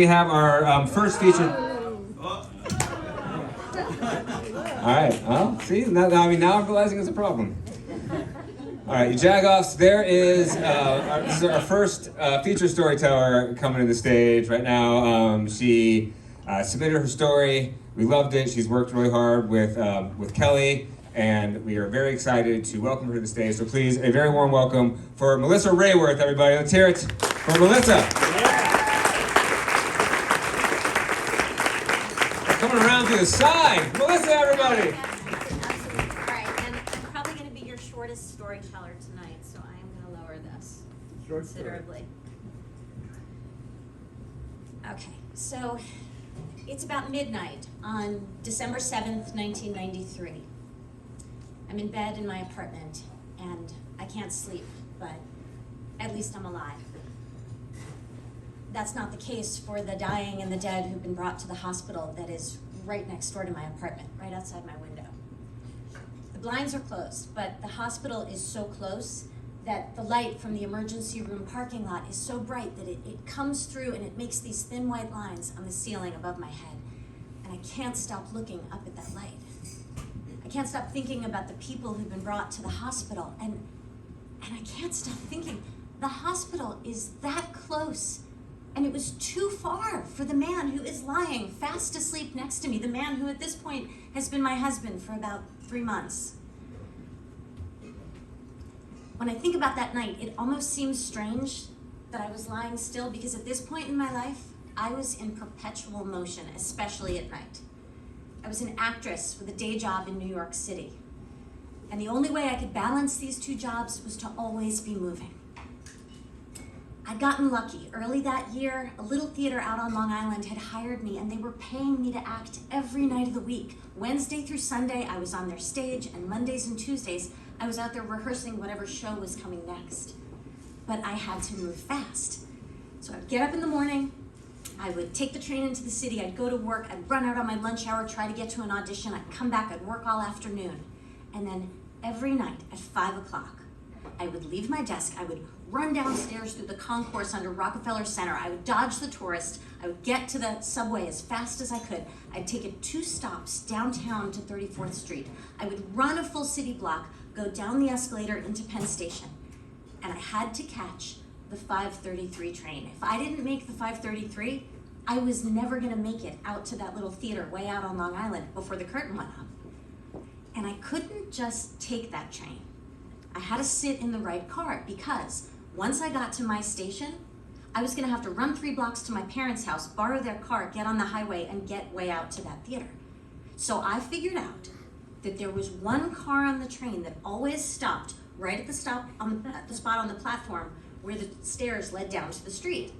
We have our first feature. All right, well, see, now I'm realizing it's a problem. All right, you jagoffs, this is our first feature storyteller coming to the stage right now. She submitted her story. We loved it. She's worked really hard with Kelly, and we are very excited to welcome her to the stage. So please, a very warm welcome for Melissa Rayworth, everybody. Let's hear it for Melissa. Coming around to the side. Melissa, everybody. Absolutely. All right, and I'm probably going to be your shortest storyteller tonight, so I am going to lower this considerably. Okay, so it's about midnight on December 7th, 1993. I'm in bed in my apartment, and I can't sleep, but at least I'm alive. That's not the case for the dying and the dead who've been brought to the hospital that is right next door to my apartment, right outside my window. The blinds are closed, but the hospital is so close that the light from the emergency room parking lot is so bright that it comes through and it makes these thin white lines on the ceiling above my head. And I can't stop looking up at that light. I can't stop thinking about the people who've been brought to the hospital, and I can't stop thinking the hospital is that close. And it was too far for the man who is lying fast asleep next to me, the man who at this point has been my husband for about 3 months. When I think about that night, it almost seems strange that I was lying still, because at this point in my life, I was in perpetual motion, especially at night. I was an actress with a day job in New York City. And the only way I could balance these two jobs was to always be moving. I'd gotten lucky. Early that year, a little theater out on Long Island had hired me, and they were paying me to act every night of the week. Wednesday through Sunday, I was on their stage, and Mondays and Tuesdays, I was out there rehearsing whatever show was coming next. But I had to move fast. So I'd get up in the morning, I would take the train into the city, I'd go to work, I'd run out on my lunch hour, try to get to an audition, I'd come back, I'd work all afternoon. And then every night at 5 o'clock, I would leave my desk, I would run downstairs through the concourse under Rockefeller Center, I would dodge the tourists, I would get to the subway as fast as I could, I'd take it 2 stops downtown to 34th Street, I would run a full city block, go down the escalator into Penn Station, and I had to catch the 5:33 train. If I didn't make the 5:33, I was never gonna make it out to that little theater way out on Long Island before the curtain went up. And I couldn't just take that train. I had to sit in the right car, because once I got to my station, I was gonna have to run 3 blocks to my parents' house, borrow their car, get on the highway, and get way out to that theater. So I figured out that there was one car on the train that always stopped right at the spot on the platform where the stairs led down to the street.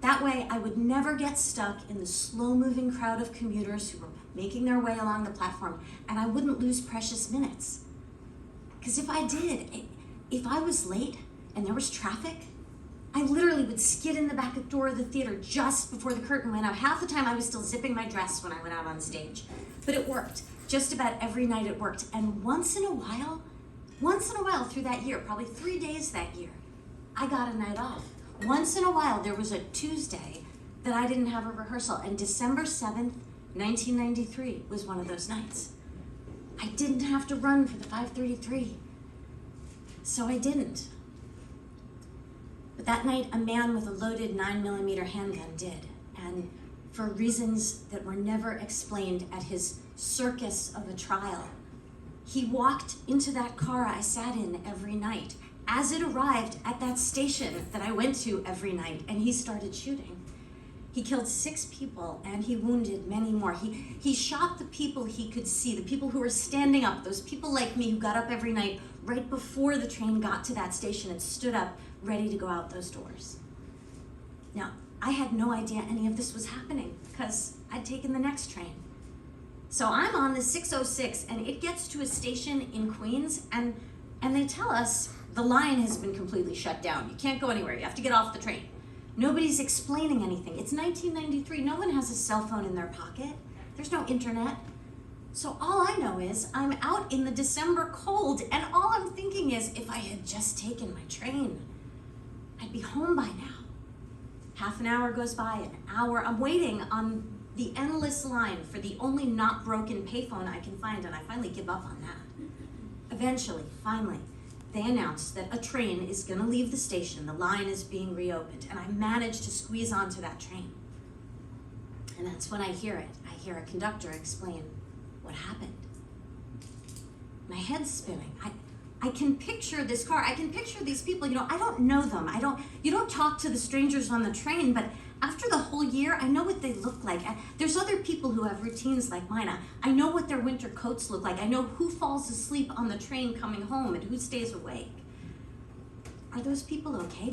That way, I would never get stuck in the slow-moving crowd of commuters who were making their way along the platform, and I wouldn't lose precious minutes. Because if I did, if I was late and there was traffic, I literally would skid in the back door of the theater just before the curtain went up. Half the time I was still zipping my dress when I went out on stage. But it worked. Just about every night it worked. And once in a while through that year, probably 3 days that year, I got a night off. Once in a while there was a Tuesday that I didn't have a rehearsal, and December 7th, 1993 was one of those nights. I didn't have to run for the 5:33, so I didn't. But that night, a man with a loaded 9mm handgun did, and for reasons that were never explained at his circus of a trial, he walked into that car I sat in every night as it arrived at that station that I went to every night, and he started shooting. He killed 6 people, and he wounded many more. He shot the people he could see, the people who were standing up, those people like me who got up every night right before the train got to that station and stood up ready to go out those doors. Now, I had no idea any of this was happening because I'd taken the next train. So I'm on the 606, and it gets to a station in Queens, and they tell us the line has been completely shut down. You can't go anywhere. You have to get off the train. Nobody's explaining anything. It's 1993. No one has a cell phone in their pocket. There's no internet. So all I know is I'm out in the December cold, and all I'm thinking is if I had just taken my train, I'd be home by now. Half an hour goes by, an hour. I'm waiting on the endless line for the only not broken payphone I can find, and I finally give up on that. Eventually, finally, they announced that a train is going to leave the station. The line is being reopened, and I managed to squeeze onto that train. And that's when I hear it. I hear a conductor explain what happened. My head's spinning. I can picture this car. I can picture these people. I don't know them. You don't talk to the strangers on the train, but after the whole year, I know what they look like. There's other people who have routines like mine. I know what their winter coats look like. I know who falls asleep on the train coming home and who stays awake. Are those people okay?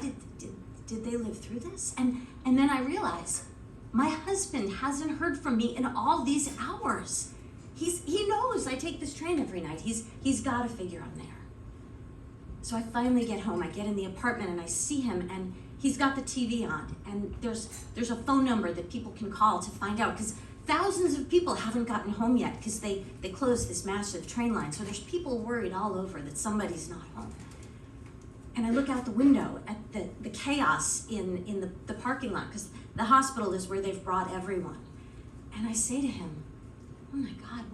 Did they live through this? And then I realize my husband hasn't heard from me in all these hours. He knows I take this train every night. He's got to figure I'm there. So I finally get home. I get in the apartment and I see him, and he's got the TV on, and there's a phone number that people can call to find out, because thousands of people haven't gotten home yet because they closed this massive train line. So there's people worried all over that somebody's not home. And I look out the window at the chaos in the parking lot, because the hospital is where they've brought everyone. And I say to him, "Oh my God,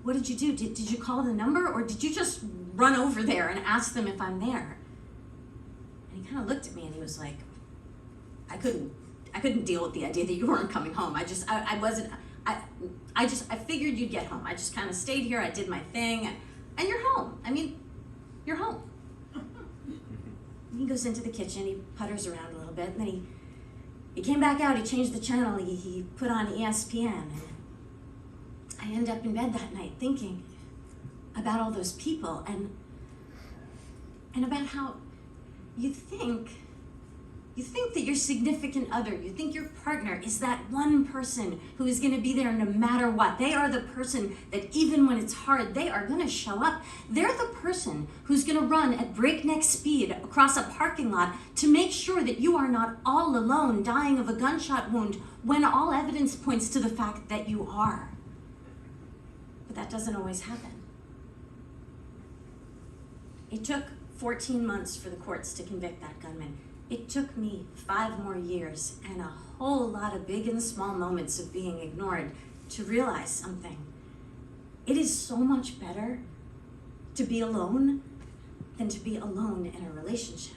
what did you do? Did you call the number, or did you just run over there and ask them if I'm there?" And he kind of looked at me and he was like, I couldn't deal with the idea that you weren't coming home. I figured you'd get home. I just kind of stayed here. I did my thing, and you're home. I mean, you're home. He goes into the kitchen, he putters around a little bit, and then he came back out, he changed the channel, he put on ESPN, and I end up in bed that night thinking about all those people and about how you think that your significant other, you think your partner is that one person who is going to be there no matter what. They are the person that even when it's hard, they are going to show up. They're the person who's going to run at breakneck speed across a parking lot to make sure that you are not all alone dying of a gunshot wound when all evidence points to the fact that you are. But that doesn't always happen. It took 14 months for the courts to convict that gunman. It took me 5 more years and a whole lot of big and small moments of being ignored to realize something. It is so much better to be alone than to be alone in a relationship.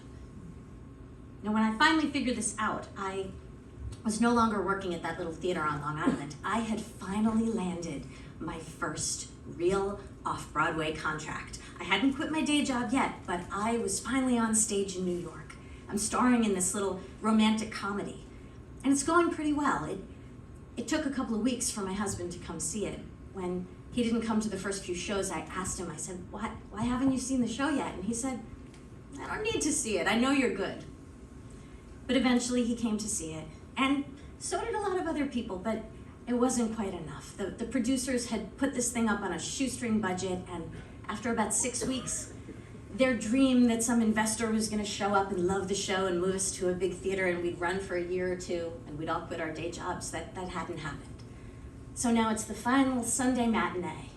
Now, when I finally figured this out, I was no longer working at that little theater on Long Island. I had finally landed my first real off-Broadway contract. I hadn't quit my day job yet, but I was finally on stage in New York. I'm starring in this little romantic comedy, and it's going pretty well. It took a couple of weeks for my husband to come see it. When he didn't come to the first few shows, I asked him, I said, why haven't you seen the show yet? And he said, I don't need to see it. I know you're good. But eventually he came to see it, and so did a lot of other people, but it wasn't quite enough. The producers had put this thing up on a shoestring budget, and after about 6 weeks, their dream that some investor was going to show up and love the show and move us to a big theater and we'd run for a year or two and we'd all quit our day jobs, that hadn't happened. So now it's the final Sunday matinee,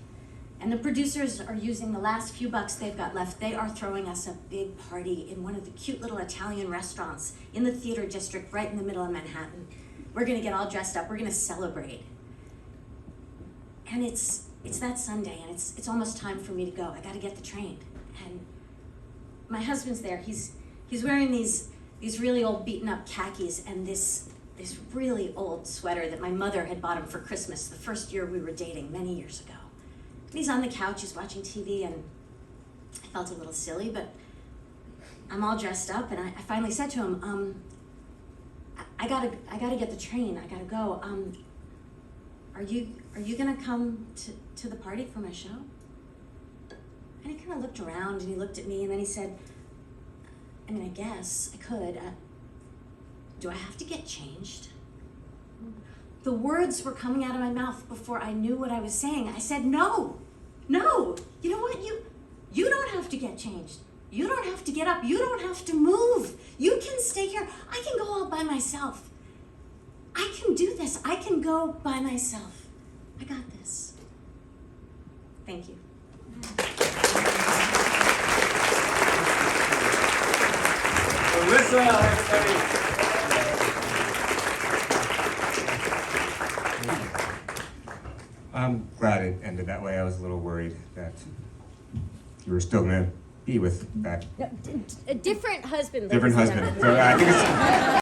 and the producers are using the last few bucks they've got left. They are throwing us a big party in one of the cute little Italian restaurants in the theater district right in the middle of Manhattan. We're going to get all dressed up. We're going to celebrate. And it's that Sunday, and it's almost time for me to go. I got to get the train. And my husband's there. He's wearing these really old beaten up khakis and this really old sweater that my mother had bought him for Christmas the first year we were dating many years ago. And he's on the couch, he's watching TV, and I felt a little silly, but I'm all dressed up, and I finally said to him, I gotta get the train. I gotta go. Are you gonna come to the party for my show? And he kind of looked around and he looked at me, and then he said, I mean, I guess I could. Do I have to get changed? The words were coming out of my mouth before I knew what I was saying. I said, no. You know what? You don't have to get changed. You don't have to get up. You don't have to move. You can stay here. I can go all by myself. I can do this. I can go by myself. I got this. Thank you. Melissa, everybody. I'm glad it ended that way. I was a little worried that you were still gonna be with that No, a different husband. different ladies and husband. gentlemen. So I think it's